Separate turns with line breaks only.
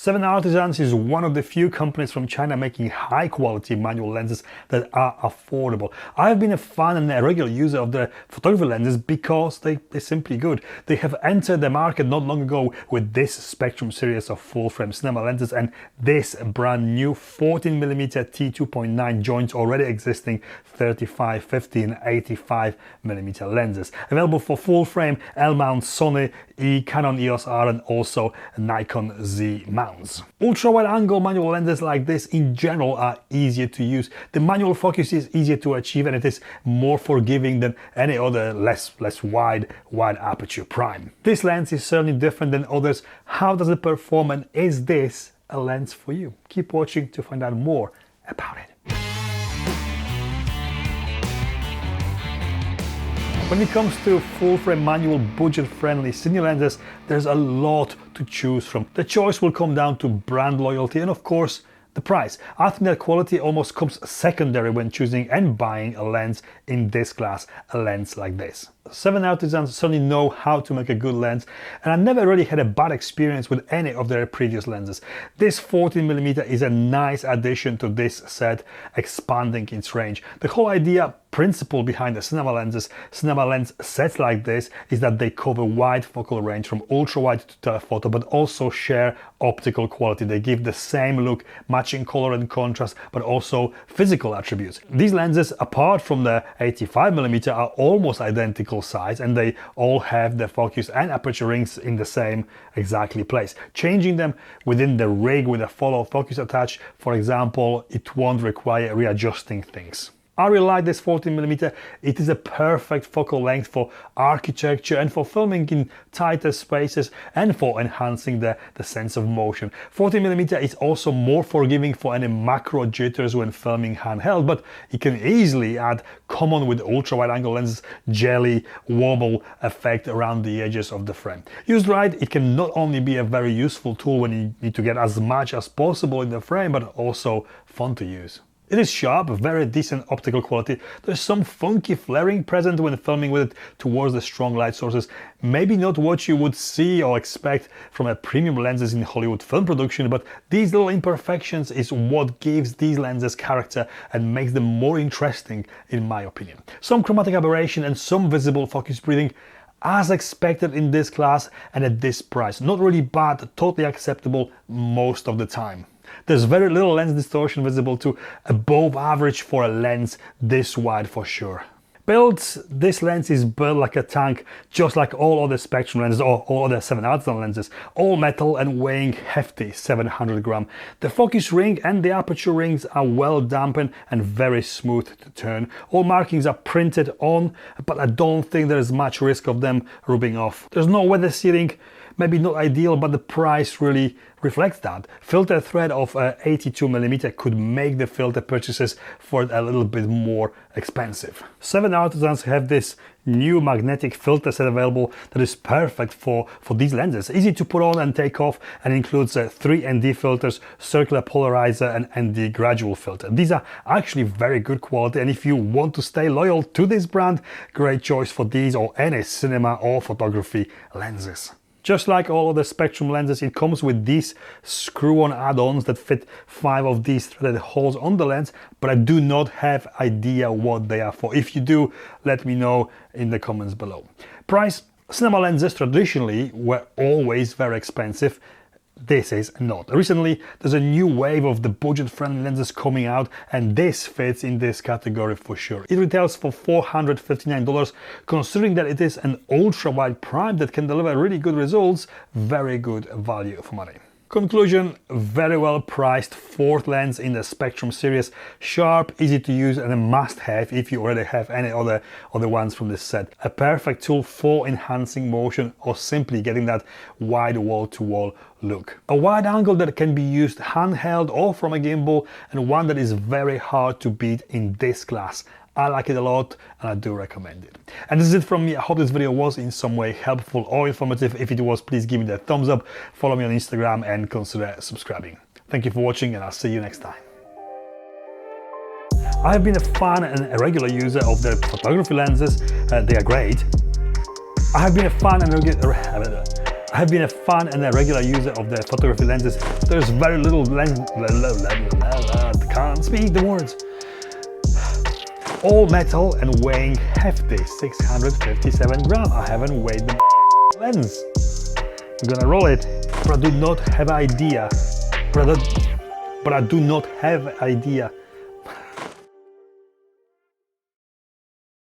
7Artisans is one of the few companies from China making high quality manual lenses that are affordable. I've been a fan and a regular user of their photography lenses because they're simply good. They have entered the market not long ago with this Spectrum series of full frame cinema lenses, and this brand new 14mm T2.9 joins already existing 35, 50 and 85mm lenses. Available for full frame L-mount Sony-e, Canon EOS R and also Nikon Z mounts. Ultra-wide angle manual lenses like this in general are easier to use. The manual focus is easier to achieve and it is more forgiving than any other less wide aperture prime. This lens is certainly different than others. How does it perform, and is this a lens for you? Keep watching to find out more about it. When it comes to full-frame manual budget-friendly cine lenses, there's a lot to choose from. The choice will come down to brand loyalty and of course the price. I think that quality almost comes secondary when choosing and buying a lens in this class, a lens like this. 7Artisans certainly know how to make a good lens, and I never really had a bad experience with any of their previous lenses. This 14mm is a nice addition to this set, expanding its range. The whole principle behind the cinema lens sets like this is that they cover wide focal range from ultra wide to telephoto, but also share optical quality. They give the same look, matching color and contrast, but also physical attributes. These lenses, apart from the 85mm, are almost identical size, and they all have the focus and aperture rings in the same exactly place. Changing them within the rig with a follow focus attached, for example, it won't require readjusting things. I really like this 14mm. It is a perfect focal length for architecture and for filming in tighter spaces and for enhancing the sense of motion. 14mm is also more forgiving for any macro jitters when filming handheld, but it can easily add common with ultra-wide angle lenses jelly wobble effect around the edges of the frame. Used right, it can not only be a very useful tool when you need to get as much as possible in the frame, but also fun to use. It is sharp, very decent optical quality. There's some funky flaring present when filming with it towards the strong light sources. Maybe not what you would see or expect from a premium lenses in Hollywood film production, but these little imperfections is what gives these lenses character and makes them more interesting in my opinion. Some chromatic aberration and some visible focus breathing, as expected in this class and at this price. Not really bad, totally acceptable most of the time. There's very little lens distortion visible too, above average for a lens this wide for sure. This lens is built like a tank, just like all other Spectrum lenses or all other 7Artisans lenses, all metal and weighing hefty 700 grams. The focus ring and the aperture rings are well dampened and very smooth to turn. All markings are printed on, but I don't think there is much risk of them rubbing off. There's no weather sealing. Maybe not ideal, but the price really reflects that. Filter thread of 82mm could make the filter purchases for a little bit more expensive. 7Artisans have this new magnetic filter set available that is perfect for these lenses. Easy to put on and take off, and includes 3 ND filters, circular polarizer and ND gradual filter. These are actually very good quality, and if you want to stay loyal to this brand, great choice for these or any cinema or photography lenses. Just like all other Spectrum lenses, it comes with these screw-on add-ons that fit 5 of these threaded holes on the lens, but I do not have idea what they are for. If you do, let me know in the comments below. Price: cinema lenses traditionally were always very expensive. This is not. Recently, there's a new wave of the budget-friendly lenses coming out, and this fits in this category for sure. It retails for $459, considering that it is an ultra-wide prime that can deliver really good results. Very good value for money. Conclusion: very well priced fourth lens in the Spectrum series. Sharp, easy to use and a must-have if you already have any other ones from this set. A perfect tool for enhancing motion or simply getting that wide wall-to-wall look. A wide angle that can be used handheld or from a gimbal, and one that is very hard to beat in this class. I like it a lot and I do recommend it. And this is it from me. I hope this video was in some way helpful or informative. If it was, please give me the thumbs up, follow me on Instagram and consider subscribing. Thank you for watching and I'll see you next time. I have been a fan and a regular user of their photography lenses. They are great. I have been a fan and I have been a fan and a regular user of the photography lenses. There's very little lens, can't speak the words. All metal and weighing hefty, 657 grams. I haven't weighed the lens. I'm gonna roll it, but I do not have idea. But I do not have idea